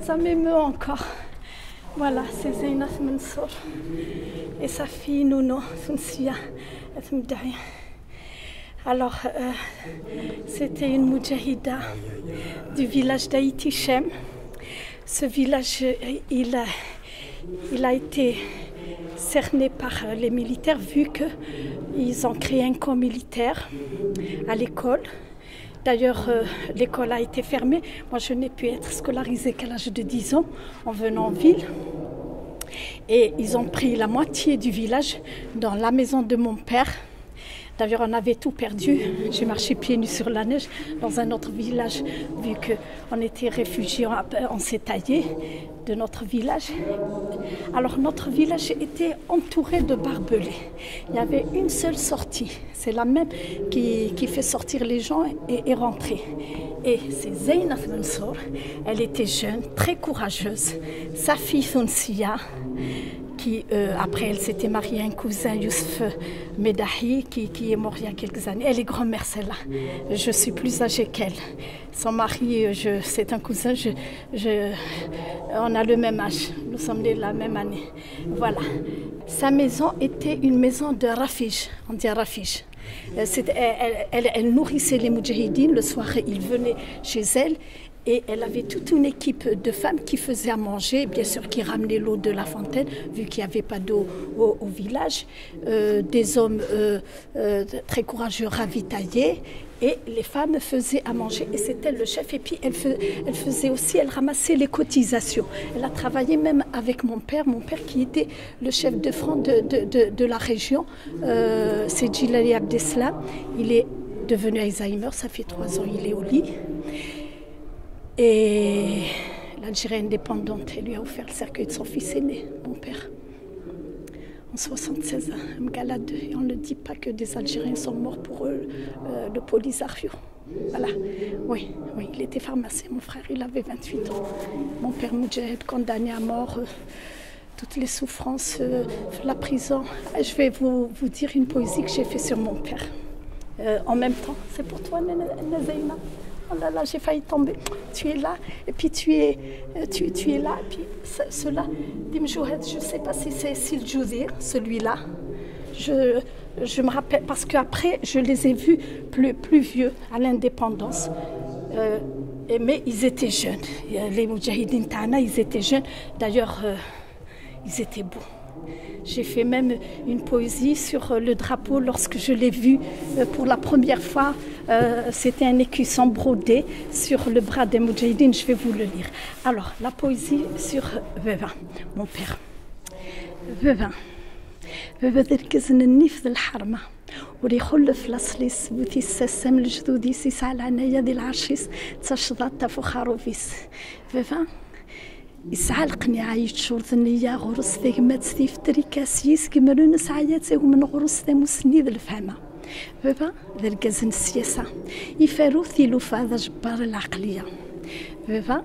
ça m'émeut encore. Voilà, c'est Zeina Mansour et sa fille Nouno Founsia Mdaï. Alors, c'était une moudjahida du village d'Haïti Chem. Ce village, il a été cerné par les militaires vu qu'ils ont créé un camp militaire à l'école. D'ailleurs, l'école a été fermée. Moi, je n'ai pu être scolarisée qu'à l'âge de 10 ans en venant en ville. Et ils ont pris la moitié du village dans la maison de mon père. D'ailleurs, on avait tout perdu. J'ai marché pieds nus sur la neige dans un autre village, vu qu'on était réfugiés, on s'est taillé de notre village. Alors, notre village était entouré de barbelés. Il y avait une seule sortie. C'est la même qui fait sortir les gens et rentrer. Et c'est Zeina Mansour. Elle était jeune, très courageuse. Sa fille Founsia, qui après elle s'était mariée à un cousin, Youssef Medahi, qui est mort il y a quelques années. Elle est grand-mère, celle-là. Je suis plus âgée qu'elle. Son mari, c'est un cousin, on a le même âge. Nous sommes nés la même année. Voilà. Sa maison était une maison de rafij, on dit rafij. Elle nourrissait les moudjahidines. Le soir, ils venaient chez elle. Et elle avait toute une équipe de femmes qui faisaient à manger, bien sûr qui ramenaient l'eau de la fontaine, vu qu'il n'y avait pas d'eau au village. Des hommes très courageux ravitaillaient et les femmes faisaient à manger. Et c'était le chef. Et puis elle ramassait les cotisations. Elle a travaillé même avec mon père qui était le chef de front de la région. C'est Djilali Abdeslam. Il est devenu Alzheimer, ça fait 3 ans, il est au lit. Et l'Algérie indépendante, elle lui a offert le cercueil de son fils aîné, mon père, en 76 ans, Mgalade. Et on ne dit pas que des Algériens sont morts pour le Polisario. Voilà, oui, il était pharmacien, mon frère, il avait 28 ans. Mon père Moudjahed, condamné à mort, toutes les souffrances, la prison. Je vais vous dire une poésie que j'ai faite sur mon père. En même temps, c'est pour toi, Zeina. Oh là là, j'ai failli tomber. Tu es là, et puis tu es là, et puis cela, Dimjouhed, je ne sais pas si c'est Siljouzir, celui-là. Je me rappelle, parce qu'après, je les ai vus plus vieux, à l'indépendance. Mais ils étaient jeunes. Les Moudjahidines Tana, ils étaient jeunes. D'ailleurs, ils étaient beaux. J'ai fait même une poésie sur le drapeau lorsque je l'ai vu pour la première fois. C'était un écusson brodé sur le bras des Moudjahidines. Je vais vous le lire. Alors, la poésie sur Veva, mon père. Veva ذركزن النيف ذا الحرمة وريخلف لاصليس بوتي الساسم الجدودي سيس على عنايا ذي العرشيس تشضات تفخاروفيس فيفا يسعى القنيعة يتشور ذنية غرس ثيغمات ثيف تريكاسيس كمرون سعيات من غرس ثمو سنيد الفهمة فيفا ذركزن السياسة يفارو ثيلو فاذا جبار العقلية فيفا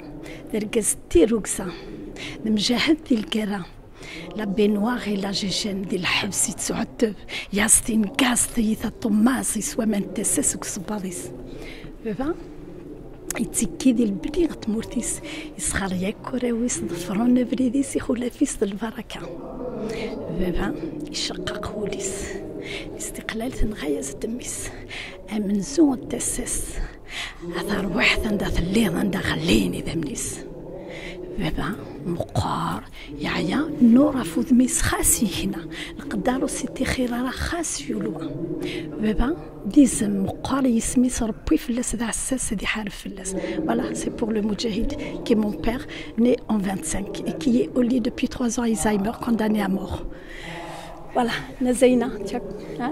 ذركز تيروكسا نمجاهد ذي الكرة لا بينواغ لا جيجين ديال الحبس يتسعد ياستين كاس ثيثا طماس يسوى من تسسك صباديس فيفا يتسكي ديال البليغ تمورتيس يسخر ياكورا ويصدفرون بريديس يخلافيس د البركة فيفا يشقق وليس استقلال تنغيز دميس امنزو تسس اثار واحد عند الليل عند خليني ذمنيس بابا مقار يعيا نورا فوذميس خاسي هنا القدارو سيتي خيرارا خاس يولوا بابا ديزم مقار يسميس ربي فلاس ذا عساس دي حارف فلاس voilà c'est pour le moudjahid qui est mon père né en 25 et qui est au lit depuis 3 ans Alzheimer condamné à mort. Voilà, Zeina,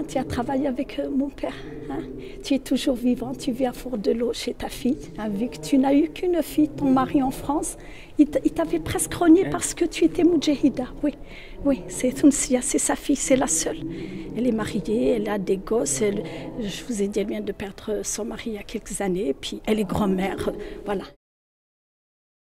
tu as travaillé avec mon père. Hein? Tu es toujours vivant, tu vis à Four-de-l'Eau chez ta fille. Hein? Vu que tu n'as eu qu'une fille, ton mari en France, il t'avait presque renié parce que tu étais moudjahida. Oui, c'est Tounsia, c'est sa fille, c'est la seule. Elle est mariée, elle a des gosses. Je vous ai dit, elle vient de perdre son mari il y a quelques années. Et puis elle est grand-mère, voilà.